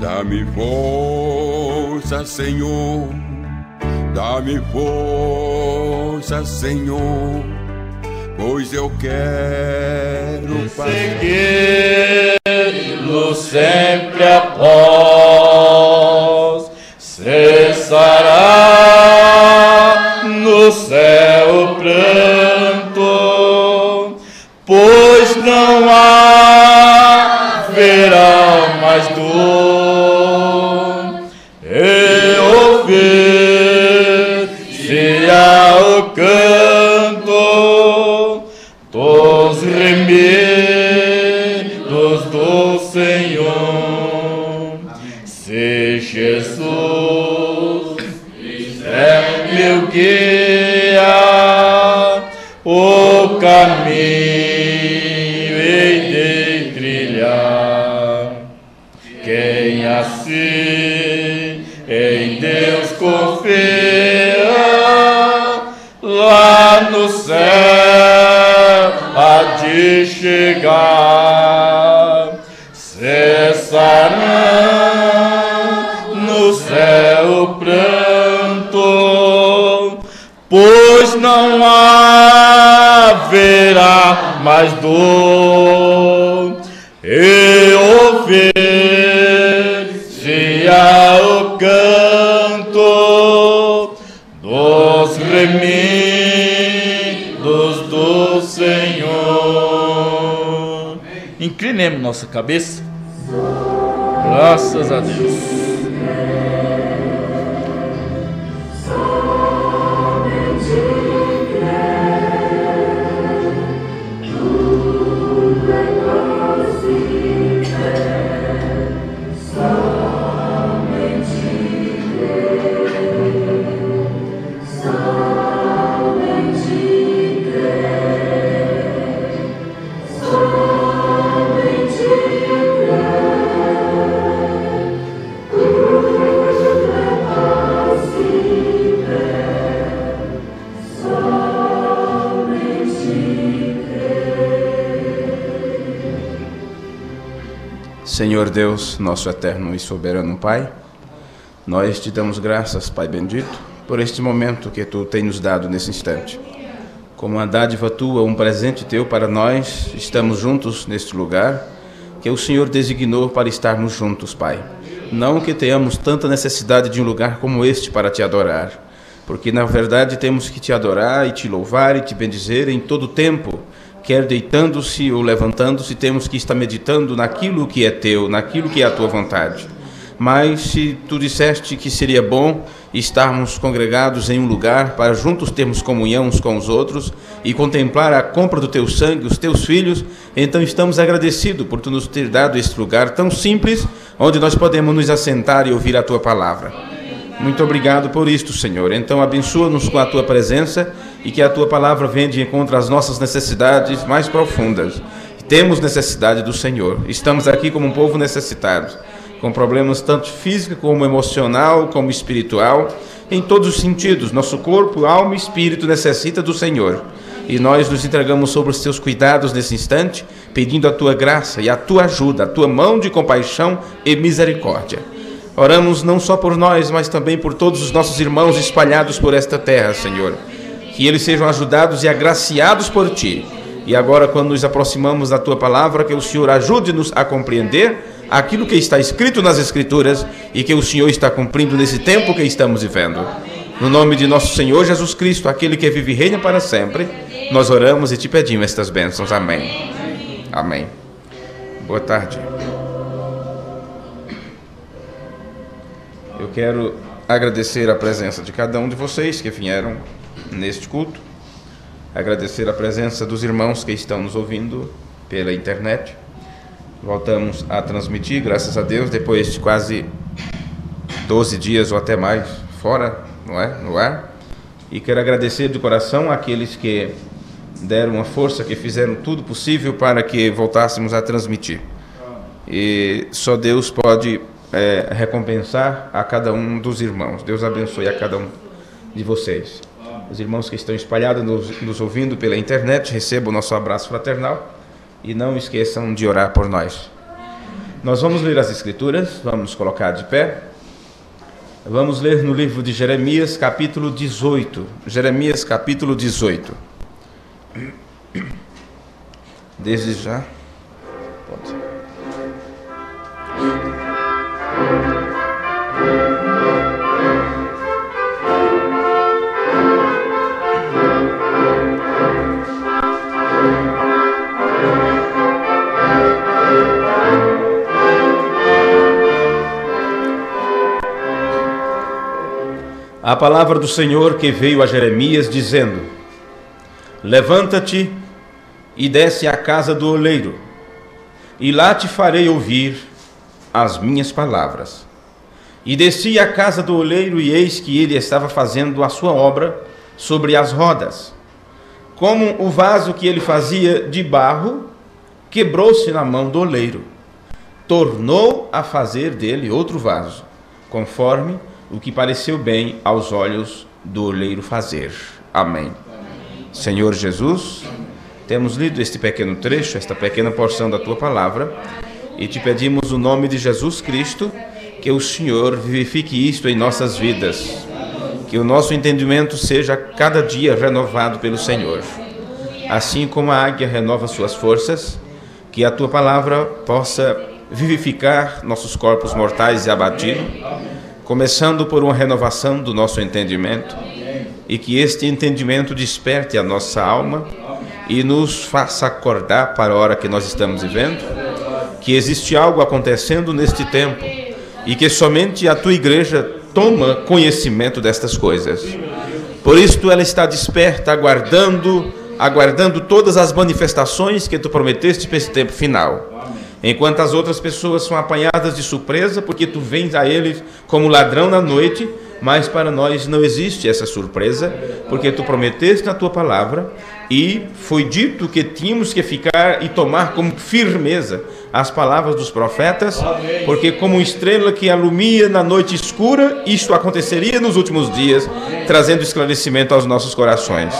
Dá-me força, Senhor, dá-me força, Senhor, pois eu quero segui-lo sempre após. Cessará no céu o pranto, pois não haverá mais dor. E ouvir-se-á o canto dos remidos do Senhor. Se Jesus é meu guia, o caminho hei de trilhar. Quem assim em Deus confia, lá no céu há de chegar. Cessará no céu o pranto, pois não haverá mais dor. E ouvir-se-á o canto dos remidos do Senhor. Inclinemos nossa cabeça. Graças a Deus. Senhor Deus, nosso eterno e soberano Pai, nós te damos graças, Pai bendito, por este momento que Tu tens nos dado nesse instante. Como uma dádiva Tua, um presente Teu para nós, estamos juntos neste lugar que o Senhor designou para estarmos juntos, Pai. Não que tenhamos tanta necessidade de um lugar como este para Te adorar, porque na verdade temos que Te adorar e Te louvar e Te bendizer em todo o tempo. Quer deitando-se ou levantando-se, temos que estar meditando naquilo que é Teu, naquilo que é a Tua vontade. Mas se Tu disseste que seria bom estarmos congregados em um lugar para juntos termos comunhão uns com os outros e contemplar a compra do Teu sangue, os Teus filhos, então estamos agradecidos por Tu nos ter dado este lugar tão simples, onde nós podemos nos assentar e ouvir a Tua palavra. Muito obrigado por isto, Senhor. Então abençoa-nos com a Tua presença e que a Tua palavra venha de encontro às nossas necessidades mais profundas. Temos necessidade do Senhor. Estamos aqui como um povo necessitado, com problemas tanto físico como emocional, como espiritual, em todos os sentidos. Nosso corpo, alma e espírito necessita do Senhor. E nós nos entregamos sobre os Teus cuidados nesse instante, pedindo a Tua graça e a Tua ajuda, a Tua mão de compaixão e misericórdia. Oramos não só por nós, mas também por todos os nossos irmãos espalhados por esta terra, Senhor. Que eles sejam ajudados e agraciados por Ti. E agora, quando nos aproximamos da Tua palavra, que o Senhor ajude-nos a compreender aquilo que está escrito nas Escrituras e que o Senhor está cumprindo nesse tempo que estamos vivendo. No nome de nosso Senhor Jesus Cristo, aquele que vive e reina para sempre, nós oramos e Te pedimos estas bênçãos. Amém. Amém. Boa tarde. Eu quero agradecer a presença de cada um de vocês que vieram neste culto, agradecer a presença dos irmãos que estão nos ouvindo pela internet. Voltamos a transmitir, graças a Deus, depois de quase 12 dias ou até mais fora, no ar. E quero agradecer de coração àqueles que deram uma força, que fizeram tudo possível para que voltássemos a transmitir. E só Deus pode recompensar a cada um dos irmãos. Deus abençoe a cada um de vocês. Os irmãos que estão espalhados nos ouvindo pela internet, recebam o nosso abraço fraternal e não esqueçam de orar por nós. Nós vamos ler as Escrituras, vamos colocar de pé. Vamos ler no livro de Jeremias, capítulo 18. Jeremias, capítulo 18. Desde já. Pode. A palavra do Senhor que veio a Jeremias, dizendo: Levanta-te e desce à casa do oleiro, e lá te farei ouvir as minhas palavras. E desci à casa do oleiro, e eis que ele estava fazendo a sua obra sobre as rodas. Como o vaso que ele fazia de barro, quebrou-se na mão do oleiro. Tornou a fazer dele outro vaso, conforme o que pareceu bem aos olhos do oleiro fazer. Amém. Senhor Jesus, temos lido este pequeno trecho, esta pequena porção da Tua Palavra, e te pedimos o nome de Jesus Cristo, que o Senhor vivifique isto em nossas vidas, que o nosso entendimento seja cada dia renovado pelo Senhor. Assim como a águia renova suas forças, que a Tua Palavra possa vivificar nossos corpos mortais e abatidos, começando por uma renovação do nosso entendimento, e que este entendimento desperte a nossa alma e nos faça acordar para a hora que nós estamos vivendo, que existe algo acontecendo neste tempo e que somente a Tua igreja toma conhecimento destas coisas. Por isso ela está desperta, aguardando todas as manifestações que Tu prometeste para esse tempo final. Enquanto as outras pessoas são apanhadas de surpresa, porque Tu vens a eles como ladrão na noite, mas para nós não existe essa surpresa, porque Tu prometeste na Tua palavra, e foi dito que tínhamos que ficar e tomar como firmeza as palavras dos profetas, porque como estrela que alumia na noite escura, isto aconteceria nos últimos dias, trazendo esclarecimento aos nossos corações.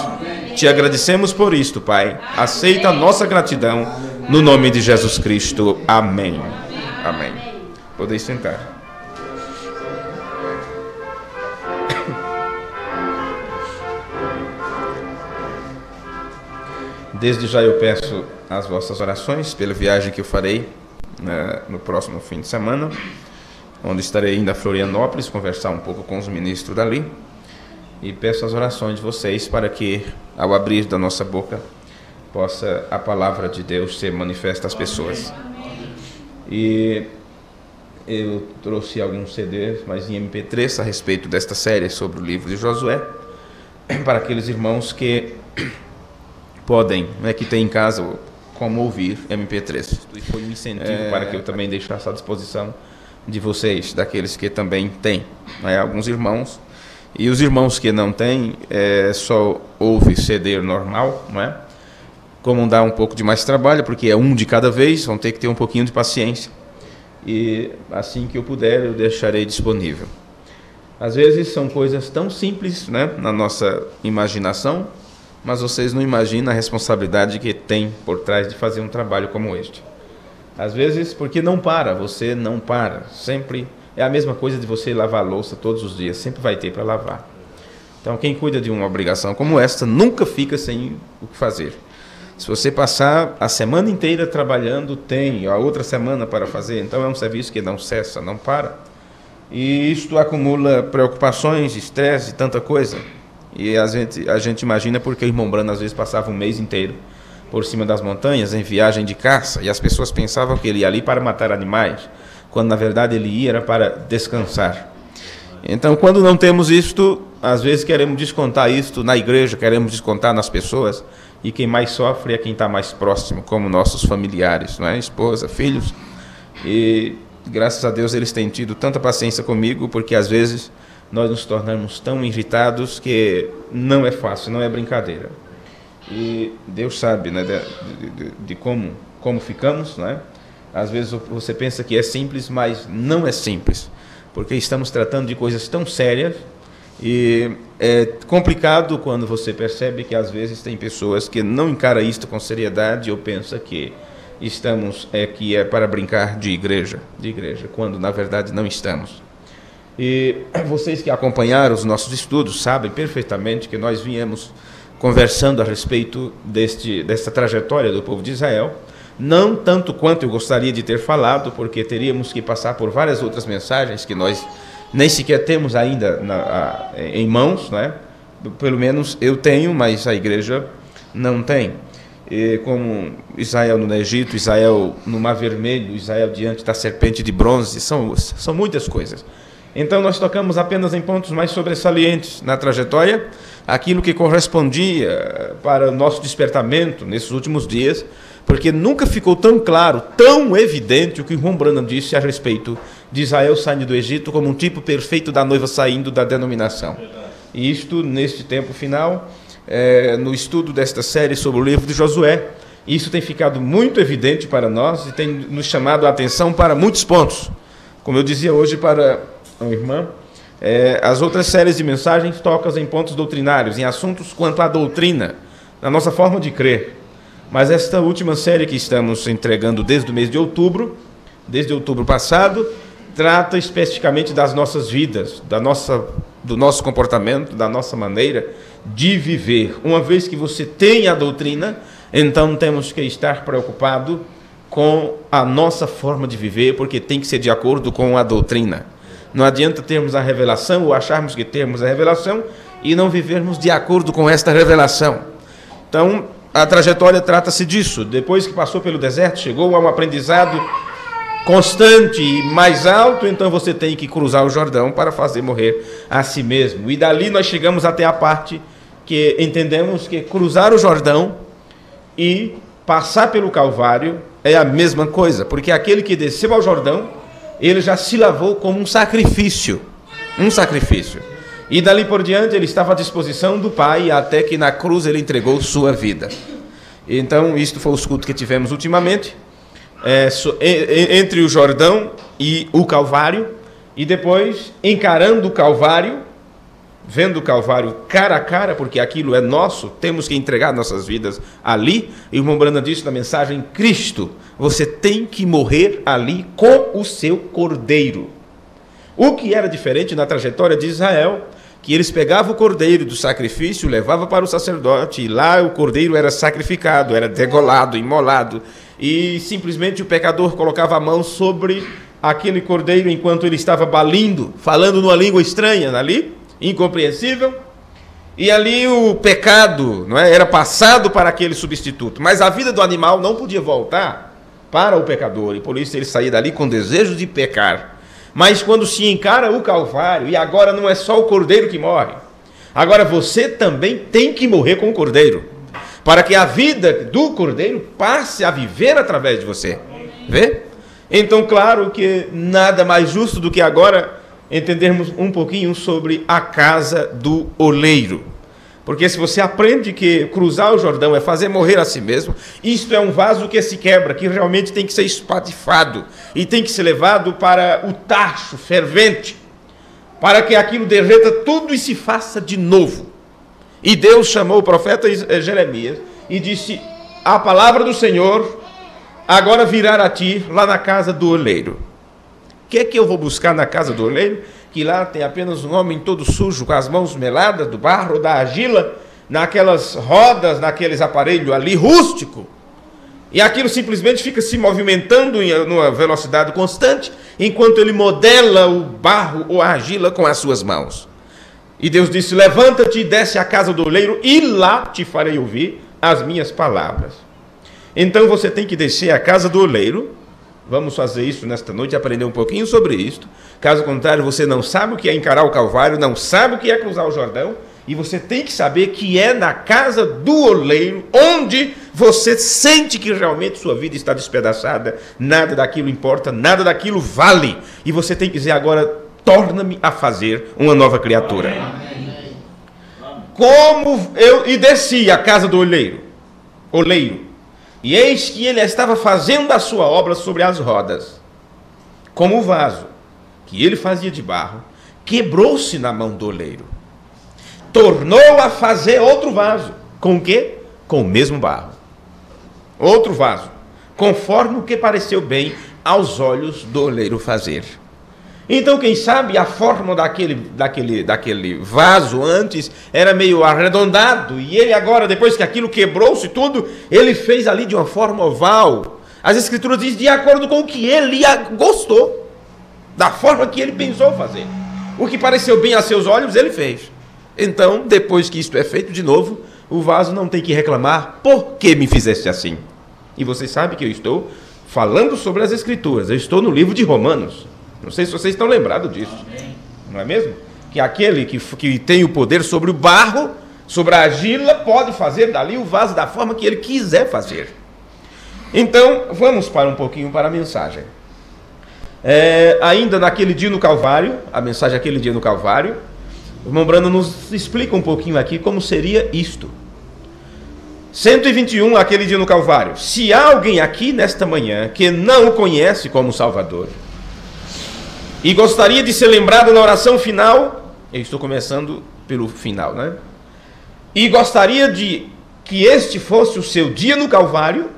Te agradecemos por isto, Pai. Aceita a nossa gratidão, no nome de Jesus Cristo. Amém. Amém. Podeis sentar. Desde já eu peço as vossas orações pela viagem que eu farei no próximo fim de semana, onde estarei indo a Florianópolis, conversar um pouco com os ministros dali. E peço as orações de vocês para que, ao abrir da nossa boca, possa a palavra de Deus ser manifesta às pessoas. E eu trouxe alguns CDs, mas em MP3, a respeito desta série sobre o livro de Josué, para aqueles irmãos que podem, que tem em casa como ouvir MP3. E foi um incentivo para que eu também deixasse à disposição de vocês, daqueles que também têm, alguns irmãos. E os irmãos que não têm, só ouve CD normal, não é? Como dá um pouco de mais trabalho, porque é um de cada vez, vão ter que ter um pouquinho de paciência. E assim que eu puder, eu deixarei disponível. Às vezes são coisas tão simples, né, na nossa imaginação, mas vocês não imaginam a responsabilidade que tem por trás de fazer um trabalho como este. Às vezes, porque você não para, sempre. É a mesma coisa de você lavar a louça todos os dias, sempre vai ter para lavar. Então, quem cuida de uma obrigação como esta, nunca fica sem o que fazer. Se você passar a semana inteira trabalhando, tem a outra semana para fazer. Então, é um serviço que não cessa, não para. E isto acumula preocupações, estresse e tanta coisa. E a gente imagina porque o irmão Brano, às vezes, passava um mês inteiro por cima das montanhas, em viagem de caça, e as pessoas pensavam que ele ia ali para matar animais, quando na verdade ele ia para descansar. Então, quando não temos isto, às vezes queremos descontar isto na igreja, queremos descontar nas pessoas, e quem mais sofre é quem está mais próximo, como nossos familiares, não é? Esposa, filhos. E graças a Deus eles têm tido tanta paciência comigo, porque às vezes nós nos tornamos tão irritados que não é fácil, não é brincadeira. E Deus sabe, né, de como ficamos, não é? Às vezes você pensa que é simples, mas não é simples, porque estamos tratando de coisas tão sérias, e é complicado quando você percebe que às vezes tem pessoas que não encaram isto com seriedade ou pensa que estamos que é para brincar de igreja, quando na verdade não estamos. E vocês que acompanharam os nossos estudos sabem perfeitamente que nós viemos conversando a respeito desta trajetória do povo de Israel, não tanto quanto eu gostaria de ter falado, porque teríamos que passar por várias outras mensagens que nós nem sequer temos ainda em mãos, né? Pelo menos eu tenho, mas a igreja não tem. E como Israel no Egito, Israel no Mar Vermelho, Israel diante da serpente de bronze, são muitas coisas. Então nós tocamos apenas em pontos mais sobressalientes na trajetória, aquilo que correspondia para o nosso despertamento nesses últimos dias, porque nunca ficou tão claro, tão evidente o que Ron Branham disse a respeito de Israel saindo do Egito como um tipo perfeito da noiva saindo da denominação. E isto, neste tempo final, no estudo desta série sobre o livro de Josué, isso tem ficado muito evidente para nós e tem nos chamado a atenção para muitos pontos. Como eu dizia hoje para a irmã, as outras séries de mensagens tocam em pontos doutrinários, em assuntos quanto à doutrina, na nossa forma de crer. Mas esta última série que estamos entregando desde o mês de outubro, desde outubro passado, trata especificamente das nossas vidas, do nosso comportamento, da nossa maneira de viver. Uma vez que você tem a doutrina, então temos que estar preocupado com a nossa forma de viver, porque tem que ser de acordo com a doutrina. Não adianta termos a revelação ou acharmos que temos a revelação e não vivermos de acordo com esta revelação. Então, a trajetória trata-se disso. Depois que passou pelo deserto, chegou a um aprendizado constante e mais alto, então você tem que cruzar o Jordão para fazer morrer a si mesmo. E dali nós chegamos até a parte que entendemos que cruzar o Jordão e passar pelo Calvário é a mesma coisa, porque aquele que desceu ao Jordão, ele já se lavou como um sacrifício. E dali por diante ele estava à disposição do Pai, até que na cruz ele entregou sua vida. Então, isto foi o escudo que tivemos ultimamente, entre o Jordão e o Calvário, e depois, encarando o Calvário, vendo o Calvário cara a cara, porque aquilo é nosso, temos que entregar nossas vidas ali. E o irmão Branham disse na mensagem: Cristo, você tem que morrer ali com o seu cordeiro. O que era diferente na trajetória de Israel, que eles pegavam o cordeiro do sacrifício, levavam para o sacerdote, e lá o cordeiro era sacrificado, era degolado, imolado, e simplesmente o pecador colocava a mão sobre aquele cordeiro enquanto ele estava balindo, falando numa língua estranha ali, incompreensível, e ali o pecado, não é, era passado para aquele substituto, mas a vida do animal não podia voltar para o pecador, e por isso ele saía dali com desejo de pecar. Mas quando se encara o Calvário, e agora não é só o cordeiro que morre, agora você também tem que morrer com o cordeiro, para que a vida do cordeiro passe a viver através de você. Vê? Então, claro que nada mais justo do que agora entendermos um pouquinho sobre a casa do oleiro. Porque se você aprende que cruzar o Jordão é fazer morrer a si mesmo, isto é um vaso que se quebra, que realmente tem que ser espatifado e tem que ser levado para o tacho fervente, para que aquilo derreta tudo e se faça de novo. E Deus chamou o profeta Jeremias e disse: a palavra do Senhor agora virá a ti lá na casa do oleiro. O que é que eu vou buscar na casa do oleiro? Que lá tem apenas um homem todo sujo, com as mãos meladas do barro, da argila, naquelas rodas, naqueles aparelhos ali rústico. E aquilo simplesmente fica se movimentando em uma velocidade constante, enquanto ele modela o barro ou a argila com as suas mãos. E Deus disse: levanta-te e desce à casa do oleiro, e lá te farei ouvir as minhas palavras. Então você tem que descer à casa do oleiro. Vamos fazer isso nesta noite, aprender um pouquinho sobre isto. Caso contrário, você não sabe o que é encarar o Calvário, não sabe o que é cruzar o Jordão, e você tem que saber que é na casa do oleiro, onde você sente que realmente sua vida está despedaçada, nada daquilo importa, nada daquilo vale, e você tem que dizer agora: torna-me a fazer uma nova criatura. Como eu desci à casa do oleiro, e eis que ele estava fazendo a sua obra sobre as rodas, como o vaso que ele fazia de barro quebrou-se na mão do oleiro, tornou a fazer outro vaso. Com o quê? Com o mesmo barro. Outro vaso, conforme o que pareceu bem aos olhos do oleiro fazer. Então, quem sabe, a forma daquele vaso antes era meio arredondado, e ele agora, depois que aquilo quebrou-se tudo, ele fez ali de uma forma oval. As Escrituras dizem de acordo com o que ele gostou, da forma que ele pensou fazer. O que pareceu bem a seus olhos, ele fez. Então, depois que isto é feito de novo, o vaso não tem que reclamar: por que me fizeste assim? E você sabe que eu estou falando sobre as Escrituras, eu estou no livro de Romanos. Não sei se vocês estão lembrados disso. Amém. Não é mesmo? Que aquele que tem o poder sobre o barro, sobre a argila, pode fazer dali o vaso da forma que ele quiser fazer. Então, vamos para um pouquinho para a mensagem. Ainda naquele dia no Calvário, a mensagem aquele dia no Calvário, o irmão Brando nos explica um pouquinho aqui como seria isto. 121, aquele dia no Calvário. Se há alguém aqui nesta manhã que não o conhece como Salvador e gostaria de ser lembrado na oração final, eu estou começando pelo final, né? E gostaria de que este fosse o seu dia no Calvário,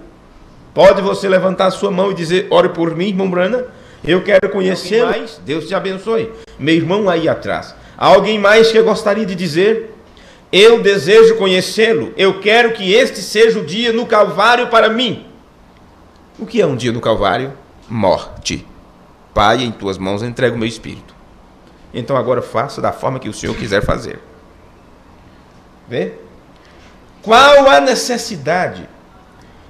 pode você levantar a sua mão e dizer: ore por mim, irmão Brana, eu quero conhecê-lo. Mais, Deus te abençoe. Meu irmão aí atrás. Há alguém mais que gostaria de dizer: eu desejo conhecê-lo, eu quero que este seja o dia no Calvário para mim. O que é um dia no Calvário? Morte. Pai, em tuas mãos entrego o meu espírito. Então agora faça da forma que o Senhor quiser fazer. Vê? Qual a necessidade?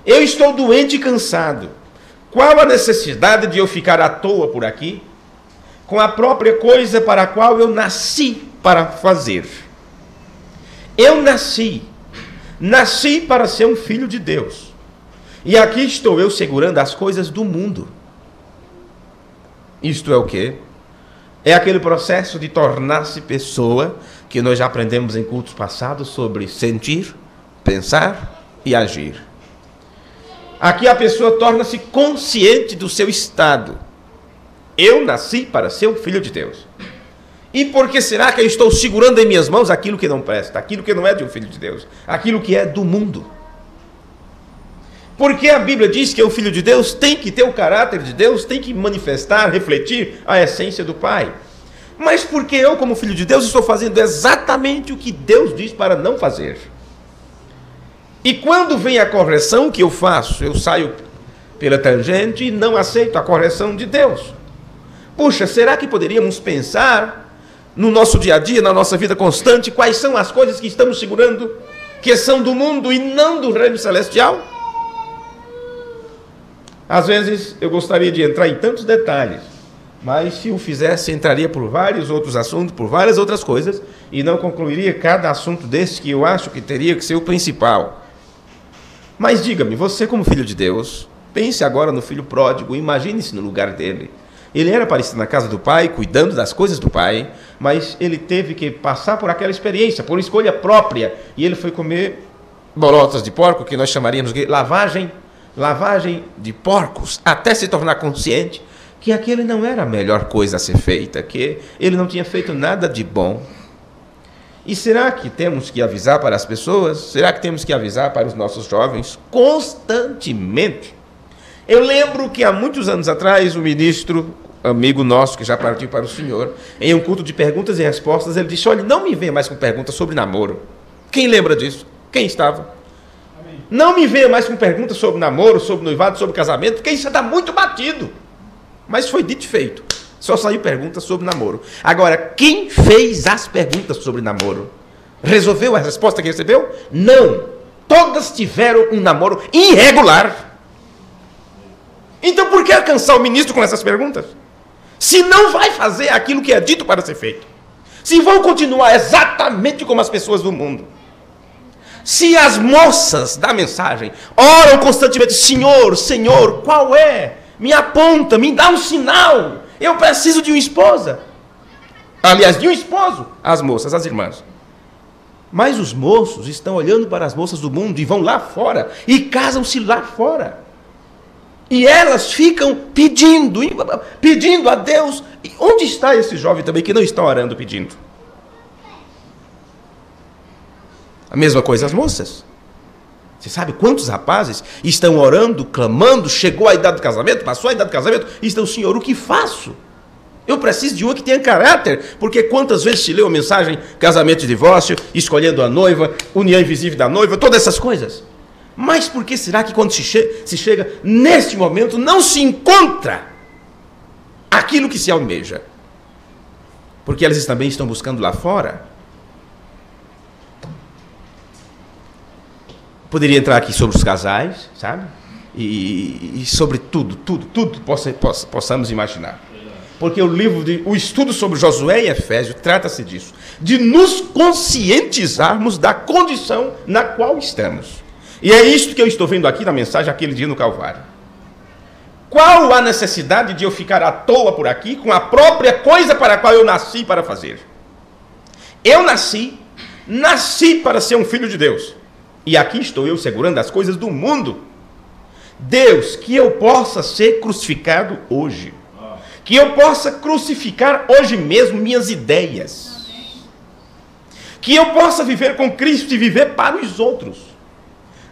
Eu estou doente e cansado. Qual a necessidade de eu ficar à toa por aqui, com a própria coisa para a qual eu nasci para fazer? Eu nasci para ser um filho de Deus. E aqui estou eu segurando as coisas do mundo. Isto é o quê? É aquele processo de tornar-se pessoa que nós já aprendemos em cultos passados sobre sentir, pensar e agir. Aqui a pessoa torna-se consciente do seu estado. Eu nasci para ser um filho de Deus. E por que será que eu estou segurando em minhas mãos aquilo que não presta, aquilo que não é de um filho de Deus, aquilo que é do mundo? Porque a Bíblia diz que o filho de Deus tem que ter o caráter de Deus, tem que manifestar, refletir a essência do Pai. Mas porque eu, como filho de Deus, estou fazendo exatamente o que Deus diz para não fazer. E quando vem a correção, o que eu faço? Eu saio pela tangente e não aceito a correção de Deus. Puxa, será que poderíamos pensar no nosso dia a dia, na nossa vida constante, quais são as coisas que estamos segurando, que são do mundo e não do reino celestial? Às vezes eu gostaria de entrar em tantos detalhes, mas se o fizesse, entraria por vários outros assuntos, por várias outras coisas, e não concluiria cada assunto desse que eu acho que teria que ser o principal. Mas diga-me, você como filho de Deus, pense agora no filho pródigo, imagine-se no lugar dele. Ele era para estar na casa do pai, cuidando das coisas do pai, mas ele teve que passar por aquela experiência, por escolha própria, e ele foi comer bolotas de porco, que nós chamaríamos de lavagem de porcos, até se tornar consciente que aquele não era a melhor coisa a ser feita, que ele não tinha feito nada de bom. E será que temos que avisar para as pessoas? Será que temos que avisar para os nossos jovens constantemente? Eu lembro que há muitos anos atrás, um ministro, amigo nosso, que já partiu para o Senhor, em um culto de perguntas e respostas, ele disse: olha, não me venha mais com perguntas sobre namoro. Quem lembra disso? Quem estava? Não me venha mais com perguntas sobre namoro, sobre noivado, sobre casamento, porque isso está muito batido. Mas foi dito e feito. Só saiu perguntas sobre namoro. Agora, quem fez as perguntas sobre namoro? Resolveu a resposta que recebeu? Não. Todas tiveram um namoro irregular. Então por que alcançar o ministro com essas perguntas? Se não vai fazer aquilo que é dito para ser feito. Se vão continuar exatamente como as pessoas do mundo. Se as moças da mensagem oram constantemente: Senhor, Senhor, qual é? Me aponta, me dá um sinal. Eu preciso de uma esposa. Aliás, de um esposo. As moças, as irmãs. Mas os moços estão olhando para as moças do mundo e vão lá fora e casam-se lá fora. E elas ficam pedindo a Deus. E onde está esse jovem também que não está orando pedindo? A mesma coisa as moças. Você sabe quantos rapazes estão orando, clamando, chegou a idade do casamento, passou a idade do casamento, e estão, Senhor, o que faço? Eu preciso de uma que tenha caráter, porque quantas vezes se leu a mensagem, casamento e divórcio, escolhendo a noiva, união invisível da noiva, todas essas coisas. Mas por que será que quando se chega neste momento, não se encontra aquilo que se almeja? Porque elas também estão buscando lá fora. Poderia entrar aqui sobre os casais, sabe? E sobre tudo possamos imaginar. Porque o estudo sobre Josué e Efésio trata-se disso. De nos conscientizarmos da condição na qual estamos. E é isto que eu estou vendo aqui na mensagem, aquele dia no Calvário. Qual a necessidade de eu ficar à toa por aqui com a própria coisa para a qual eu nasci para fazer? Eu nasci para ser um filho de Deus. E aqui estou eu segurando as coisas do mundo. Deus, que eu possa ser crucificado hoje. Que eu possa crucificar hoje mesmo minhas ideias. Que eu possa viver com Cristo e viver para os outros.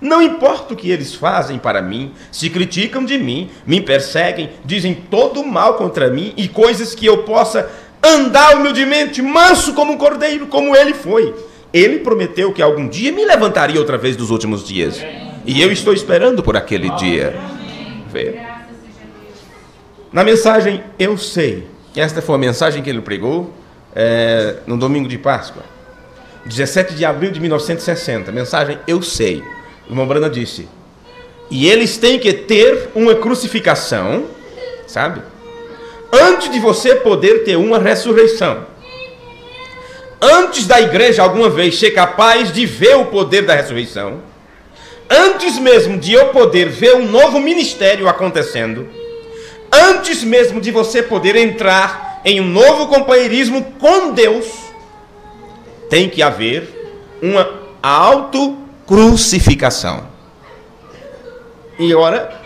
Não importa o que eles fazem para mim, se criticam de mim, me perseguem, dizem todo mal contra mim e coisas que eu possa andar humildemente, manso como um cordeiro, como ele foi. Ele prometeu que algum dia me levantaria outra vez dos últimos dias. E eu estou esperando por aquele dia. Vê. Na mensagem, eu sei. Esta foi a mensagem que ele pregou no domingo de Páscoa. 17 de abril de 1960. Mensagem, eu sei. O irmão Branham disse. E eles têm que ter uma crucificação, sabe? Antes de você poder ter uma ressurreição. Antes da igreja alguma vez ser capaz de ver o poder da ressurreição, antes mesmo de eu poder ver um novo ministério acontecendo, antes mesmo de você poder entrar em um novo companheirismo com Deus, tem que haver uma autocrucificação. E ora,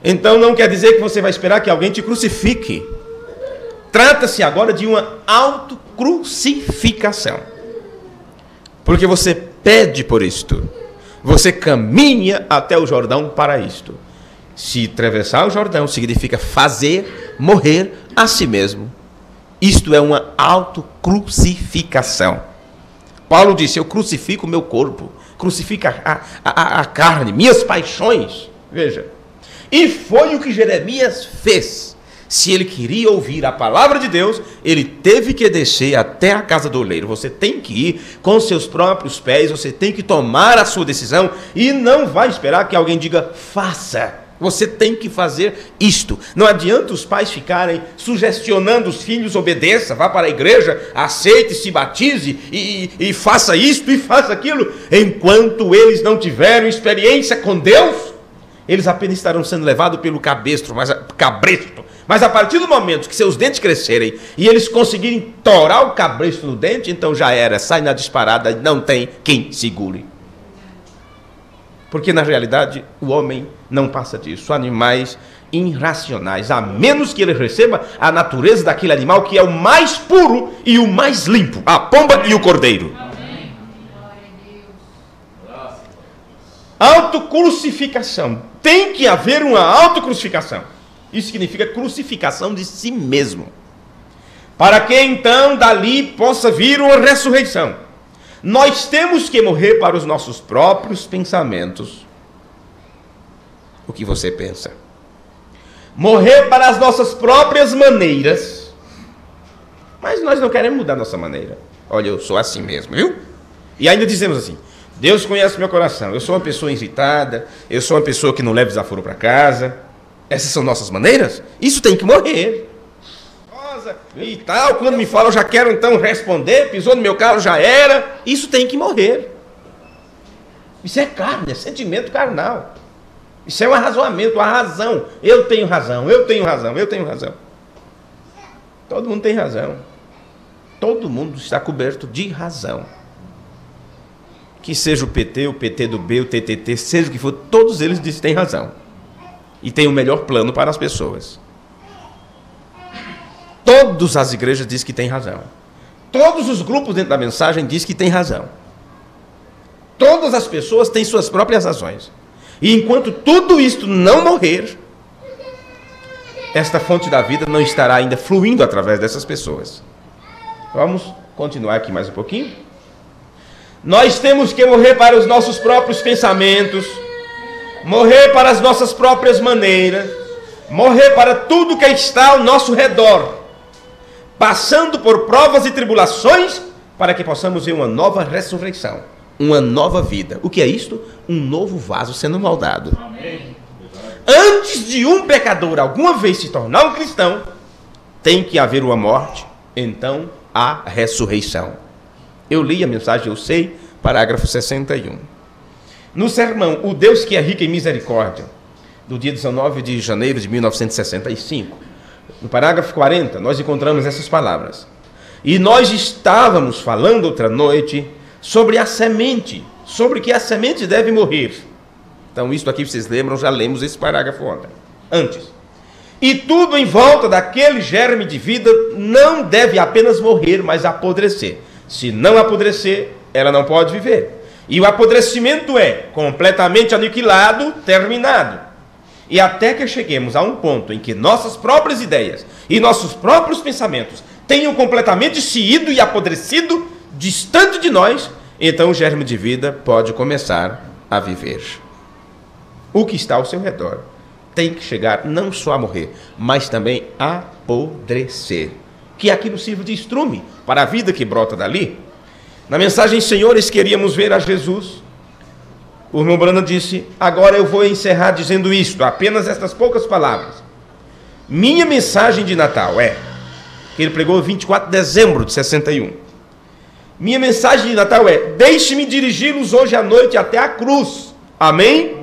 então não quer dizer que você vai esperar que alguém te crucifique. Trata-se agora de uma autocrucificação. Porque você pede por isto. Você caminha até o Jordão para isto. Se atravessar o Jordão significa fazer morrer a si mesmo. Isto é uma autocrucificação. Paulo disse, eu crucifico o meu corpo. Crucifica a carne, minhas paixões. Veja. E foi o que Jeremias fez. Se ele queria ouvir a palavra de Deus, ele teve que descer até a casa do oleiro. Você tem que ir com seus próprios pés, você tem que tomar a sua decisão e não vai esperar que alguém diga, faça. Você tem que fazer isto. Não adianta os pais ficarem sugestionando os filhos, obedeça, vá para a igreja, aceite, se batize e faça isto e faça aquilo. Enquanto eles não tiverem experiência com Deus, eles apenas estarão sendo levados pelo cabresto. Mas a partir do momento que seus dentes crescerem e eles conseguirem torar o cabresto no dente, então já era, sai na disparada e não tem quem segure. Porque na realidade o homem não passa disso. Animais irracionais, a menos que ele receba a natureza daquele animal que é o mais puro e o mais limpo, a pomba e o cordeiro. Autocrucificação. Tem que haver uma autocrucificação. Isso significa crucificação de si mesmo. Para que então dali possa vir uma ressurreição. Nós temos que morrer para os nossos próprios pensamentos. O que você pensa? Morrer para as nossas próprias maneiras. Mas nós não queremos mudar nossa maneira. Olha, eu sou assim mesmo, viu? E ainda dizemos assim, Deus conhece meu coração. Eu sou uma pessoa irritada, eu sou uma pessoa que não leva desaforo para casa. Essas são nossas maneiras? Isso tem que morrer. E tal, quando me fala eu já quero então responder, pisou no meu carro, já era. Isso tem que morrer. Isso é carne, é sentimento carnal. Isso é um arrazoamento, uma razão. Eu tenho razão, eu tenho razão, eu tenho razão. Todo mundo tem razão. Todo mundo está coberto de razão. Que seja o PT do B, o TTT, seja o que for, todos eles dizem que têm razão. E tem o melhor plano para as pessoas. Todas as igrejas dizem que tem razão. Todos os grupos dentro da mensagem dizem que tem razão. Todas as pessoas têm suas próprias razões. E enquanto tudo isto não morrer, esta fonte da vida não estará ainda fluindo através dessas pessoas. Vamos continuar aqui mais um pouquinho. Nós temos que morrer para os nossos próprios pensamentos, morrer para as nossas próprias maneiras, morrer para tudo que está ao nosso redor, passando por provas e tribulações, para que possamos ver uma nova ressurreição, uma nova vida. O que é isto? Um novo vaso sendo moldado. Amém. Antes de um pecador alguma vez se tornar um cristão, tem que haver uma morte, então a ressurreição. Eu li a mensagem, eu sei, parágrafo 61. No sermão, o Deus que é rico em misericórdia, do dia 19 de janeiro de 1965, no parágrafo 40, nós encontramos essas palavras. E nós estávamos falando outra noite sobre a semente, sobre que a semente deve morrer. Então, isso aqui, vocês lembram, já lemos esse parágrafo ontem, antes. E tudo em volta daquele germe de vida não deve apenas morrer, mas apodrecer. Se não apodrecer, ela não pode viver. E o apodrecimento é completamente aniquilado, terminado. E até que cheguemos a um ponto em que nossas próprias ideias e nossos próprios pensamentos tenham completamente se ido e apodrecido, distante de nós, então o germe de vida pode começar a viver. O que está ao seu redor tem que chegar não só a morrer, mas também a apodrecer. Que aquilo sirva de estrume para a vida que brota dali. Na mensagem, senhores, queríamos ver a Jesus. O irmão Brana disse, agora eu vou encerrar dizendo isto, apenas estas poucas palavras. Minha mensagem de Natal é, que ele pregou 24 de dezembro de 61. Minha mensagem de Natal é, deixe-me dirigi-los hoje à noite até a cruz. Amém?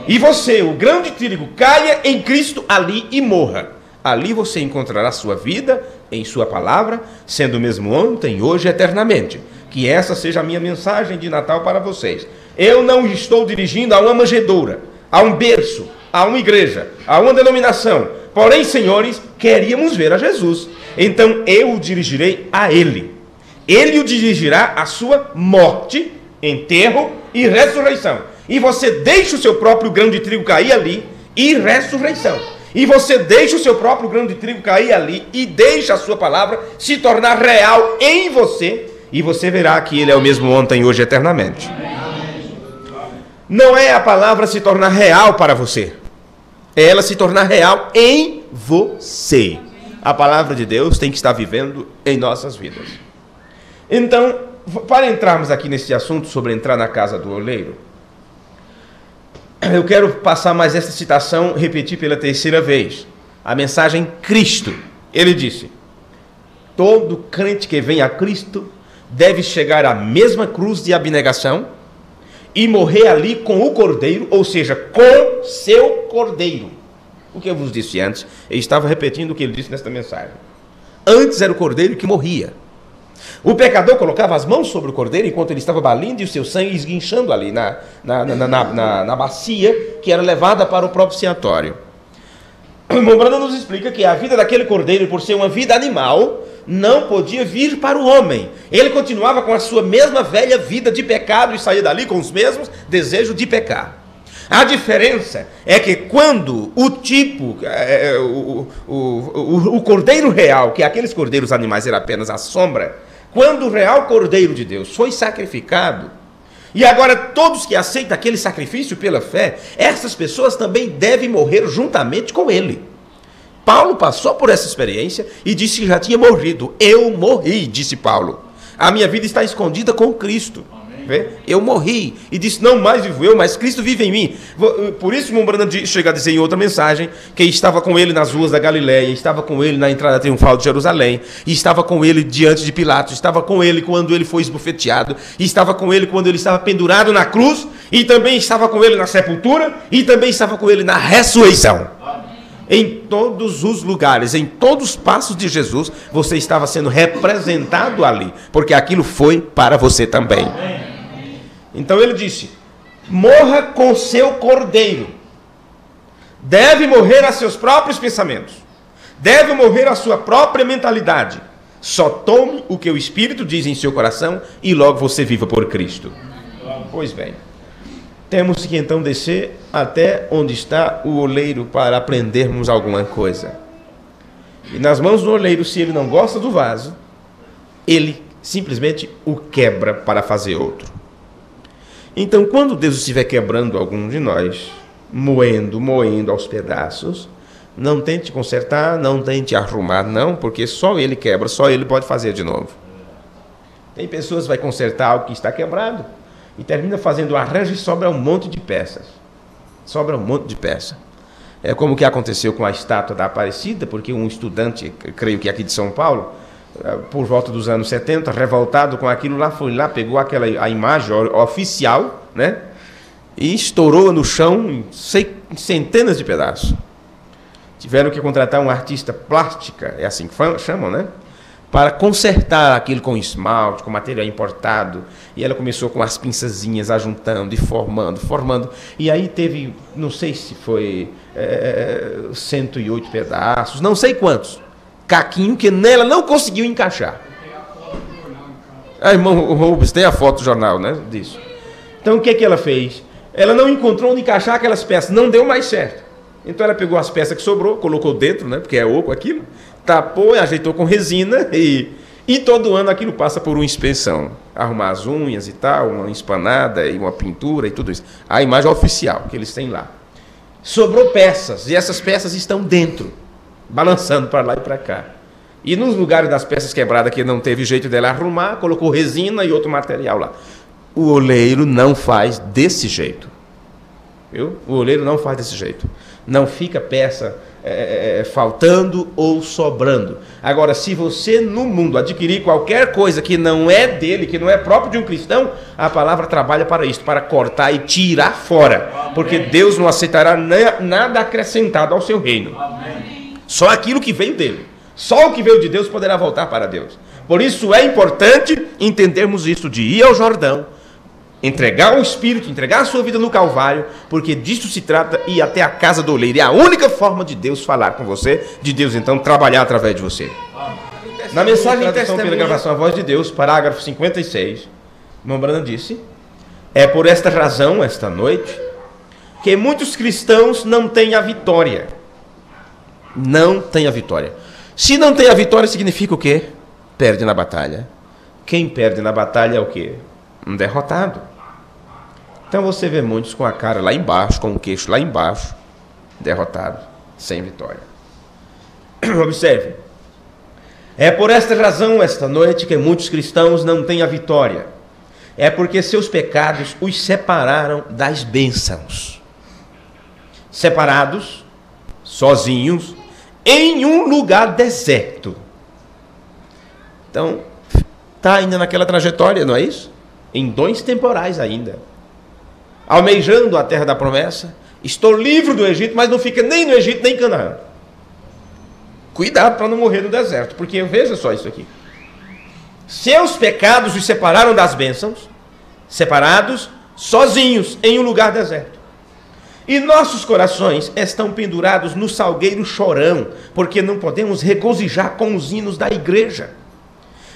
E você, o grão de trigo, caia em Cristo ali e morra. Ali você encontrará sua vida em sua palavra, sendo o mesmo ontem, hoje e eternamente. Que essa seja a minha mensagem de Natal para vocês. Eu não estou dirigindo a uma manjedoura, a um berço, a uma igreja, a uma denominação. Porém, senhores, queríamos ver a Jesus. Então eu o dirigirei a Ele. Ele o dirigirá à sua morte, enterro e ressurreição. E você deixa o seu próprio grão de trigo cair ali e ressurreição. E você deixa o seu próprio grão de trigo cair ali e deixa a sua palavra se tornar real em você. E você verá que Ele é o mesmo ontem, hoje e eternamente. Não é a palavra se tornar real para você. É ela se tornar real em você. A palavra de Deus tem que estar vivendo em nossas vidas. Então, para entrarmos aqui nesse assunto sobre entrar na casa do oleiro, eu quero passar mais essa citação, repetir pela terceira vez. A mensagem Cristo. Ele disse, todo crente que vem a Cristo deve chegar à mesma cruz de abnegação e morrer ali com o cordeiro, ou seja, com seu cordeiro. O que eu vos disse antes, eu estava repetindo o que ele disse nesta mensagem. Antes era o cordeiro que morria. O pecador colocava as mãos sobre o cordeiro enquanto ele estava balindo e o seu sangue esguinchando ali na bacia que era levada para o propiciatório. O irmão Brandon nos explica que a vida daquele cordeiro, por ser uma vida animal, não podia vir para o homem. Ele continuava com a sua mesma velha vida de pecado e saía dali com os mesmos desejos de pecar. A diferença é que quando o cordeiro real, que aqueles cordeiros animais era apenas a sombra, quando o real cordeiro de Deus foi sacrificado, e agora todos que aceitam aquele sacrifício pela fé, essas pessoas também devem morrer juntamente com ele. Paulo passou por essa experiência e disse que já tinha morrido. Eu morri, disse Paulo. A minha vida está escondida com Cristo. Eu morri e disse, não mais vivo eu, mas Cristo vive em mim. Por isso, o irmão Brandon chega a dizer em outra mensagem que estava com ele nas ruas da Galileia, estava com ele na entrada triunfal de Jerusalém, e estava com ele diante de Pilatos, estava com ele quando ele foi esbofeteado, e estava com ele quando ele estava pendurado na cruz, e também estava com ele na sepultura, e também estava com ele na ressurreição. Em todos os lugares, em todos os passos de Jesus, você estava sendo representado ali, porque aquilo foi para você também. Então ele disse, morra com seu cordeiro. Deve morrer a seus próprios pensamentos. Deve morrer a sua própria mentalidade. Só tome o que o Espírito diz em seu coração e logo você viva por Cristo. Pois bem, temos que então descer até onde está o oleiro para aprendermos alguma coisa. E nas mãos do oleiro, se ele não gosta do vaso, ele simplesmente o quebra para fazer outro. Então, quando Deus estiver quebrando algum de nós, moendo aos pedaços, não tente consertar, não tente arrumar, não, porque só ele quebra, só ele pode fazer de novo. Tem pessoas que vai consertar algo que está quebrado e termina fazendo arranjo e sobra um monte de peças. Sobra um monte de peça. É como o que aconteceu com a estátua da Aparecida, porque um estudante, creio que aqui de São Paulo, por volta dos anos 70, revoltado com aquilo lá, foi lá, pegou a imagem oficial, né? E estourou no chão em centenas de pedaços. Tiveram que contratar um artista plástica, é assim que chamam, né? Para consertar aquilo com esmalte, com material importado. E ela começou com as pinçazinhas, ajuntando e formando. E aí teve, não sei se foi 108 pedaços, não sei quantos. Caquinho que nela não conseguiu encaixar. Irmão Rubens, tem a foto do jornal, né? Disso. Então o que ela fez? Ela não encontrou onde encaixar aquelas peças, não deu mais certo. Então ela pegou as peças que sobrou, colocou dentro, né? Porque é oco aquilo, tapou e ajeitou com resina e todo ano aquilo passa por uma inspeção. Arrumar as unhas e tal, uma espanada e uma pintura e tudo isso. A imagem oficial que eles têm lá. Sobrou peças e essas peças estão dentro, balançando para lá e para cá. E nos lugares das peças quebradas que não teve jeito dela arrumar, colocou resina e outro material lá. O oleiro não faz desse jeito. Viu? O oleiro não faz desse jeito. Não fica peça faltando ou sobrando. Agora, se você no mundo adquirir qualquer coisa que não é dele, que não é próprio de um cristão, a palavra trabalha para isso, para cortar e tirar fora. Porque Deus não aceitará nada acrescentado ao seu reino. Só aquilo que veio dele. Só o que veio de Deus poderá voltar para Deus. Por isso é importante entendermos isso, de ir ao Jordão, entregar o Espírito, entregar a sua vida no Calvário, porque disso se trata, ir até a casa do oleiro. É a única forma de Deus falar com você, de Deus então trabalhar através de você. Na mensagem Testemunha pela gravação A Voz de Deus, parágrafo 56, irmão Branham disse: é por esta razão, esta noite, que muitos cristãos não têm a vitória. Não têm a vitória. Se não tem a vitória, significa o quê? Perde na batalha. Quem perde na batalha é o quê? Um derrotado. Então você vê muitos com a cara lá embaixo, com o queixo lá embaixo, derrotado, sem vitória. Observe. É por esta razão, esta noite, que muitos cristãos não têm a vitória. É porque seus pecados os separaram das bênçãos. Separados, sozinhos, em um lugar deserto. Então, está ainda naquela trajetória, não é isso? Em dons temporais ainda. Almejando a terra da promessa. Estou livre do Egito, mas não fica nem no Egito, nem em Canaã. Cuidado para não morrer no deserto, porque veja só isso aqui. Seus pecados os separaram das bênçãos, separados, sozinhos, em um lugar deserto. E nossos corações estão pendurados no salgueiro chorão, porque não podemos regozijar com os hinos da igreja.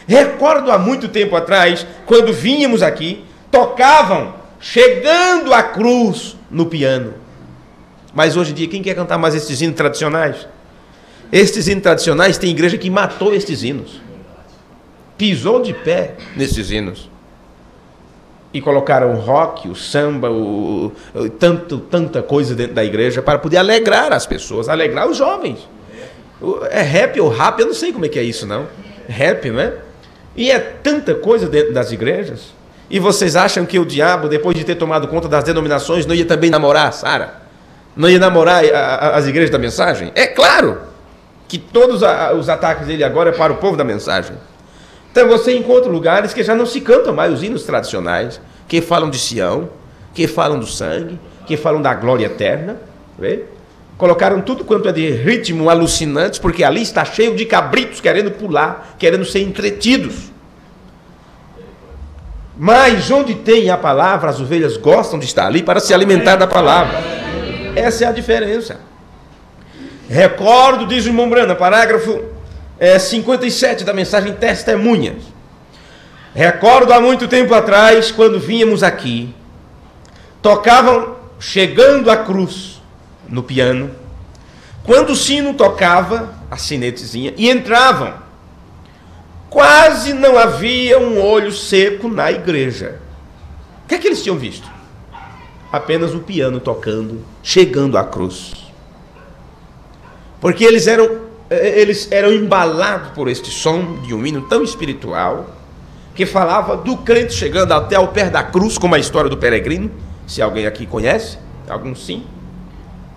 Recordo há muito tempo atrás, quando vínhamos aqui, tocavam Chegando à Cruz no piano. Mas hoje em dia, quem quer cantar mais estes hinos tradicionais? Estes hinos tradicionais, tem igreja que matou estes hinos. Pisou de pé nesses hinos. E colocaram o rock, o samba, tanta coisa dentro da igreja para poder alegrar as pessoas, alegrar os jovens. É rap ou rap, eu não sei como é que é isso, não. Rap, não é? E é tanta coisa dentro das igrejas. E vocês acham que o diabo, depois de ter tomado conta das denominações, não ia também namorar Sara? Não ia namorar as igrejas da mensagem? É claro que todos os ataques dele agora é para o povo da mensagem. Então você encontra lugares que já não se cantam mais os hinos tradicionais, que falam de Sião, que falam do sangue, que falam da glória eterna. Vê? Colocaram tudo quanto é de ritmo alucinante, porque ali está cheio de cabritos querendo pular, querendo ser entretidos. Mas onde tem a palavra, as ovelhas gostam de estar ali para se alimentar da palavra. Essa é a diferença. Recordo, diz o irmão Branham, parágrafo 57 da mensagem Testemunhas. Recordo há muito tempo atrás, quando vínhamos aqui, tocavam Chegando à Cruz no piano. Quando o sino tocava, a sinetezinha, e entravam, quase não havia um olho seco na igreja. O que é que eles tinham visto? Apenas o piano tocando, Chegando à Cruz. Porque eles eram embalados por este som de um hino tão espiritual, que falava do crente chegando até ao pé da cruz, como a história do peregrino. Se alguém aqui conhece, alguns sim.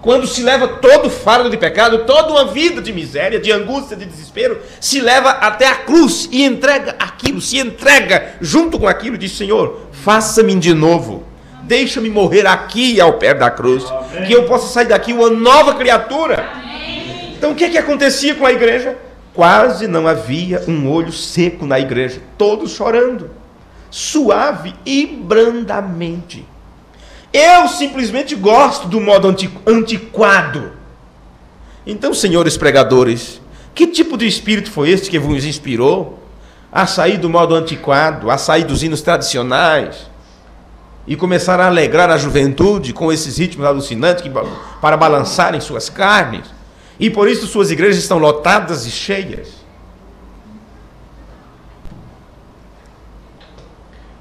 Quando se leva todo o fardo de pecado, toda uma vida de miséria, de angústia, de desespero, se leva até a cruz e entrega aquilo, se entrega junto com aquilo, diz: Senhor, faça-me de novo, deixa-me morrer aqui ao pé da cruz, que eu possa sair daqui uma nova criatura. Então o que acontecia com a igreja? Quase não havia um olho seco na igreja, todos chorando, suave e brandamente. Eu simplesmente gosto do modo antiquado. Então, senhores pregadores, que tipo de espírito foi este que vos inspirou a sair do modo antiquado, a sair dos hinos tradicionais e começar a alegrar a juventude com esses ritmos alucinantes para balançarem suas carnes? E por isso suas igrejas estão lotadas e cheias.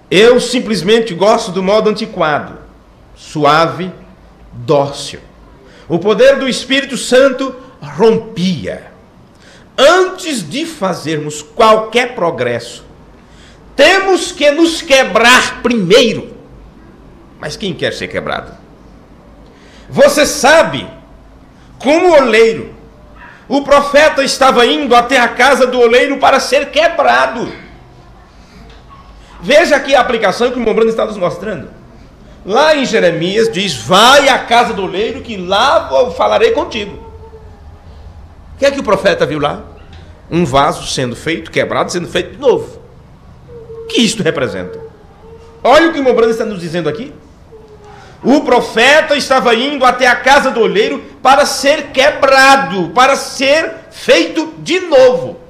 Eu simplesmente gosto do modo antiquado, suave, dócil. O poder do Espírito Santo rompia. Antes de fazermos qualquer progresso, temos que nos quebrar primeiro. Mas quem quer ser quebrado? Você sabe, como oleiro, o profeta estava indo até a casa do oleiro para ser quebrado. Veja aqui a aplicação que o Mombrando está nos mostrando. Lá em Jeremias diz: vai à casa do oleiro que lá eu falarei contigo. O que é que o profeta viu lá? Um vaso sendo feito, quebrado, sendo feito de novo. O que isto representa? Olha o que o Mombrando está nos dizendo aqui. O profeta estava indo até a casa do oleiro para ser quebrado, para ser feito de novo.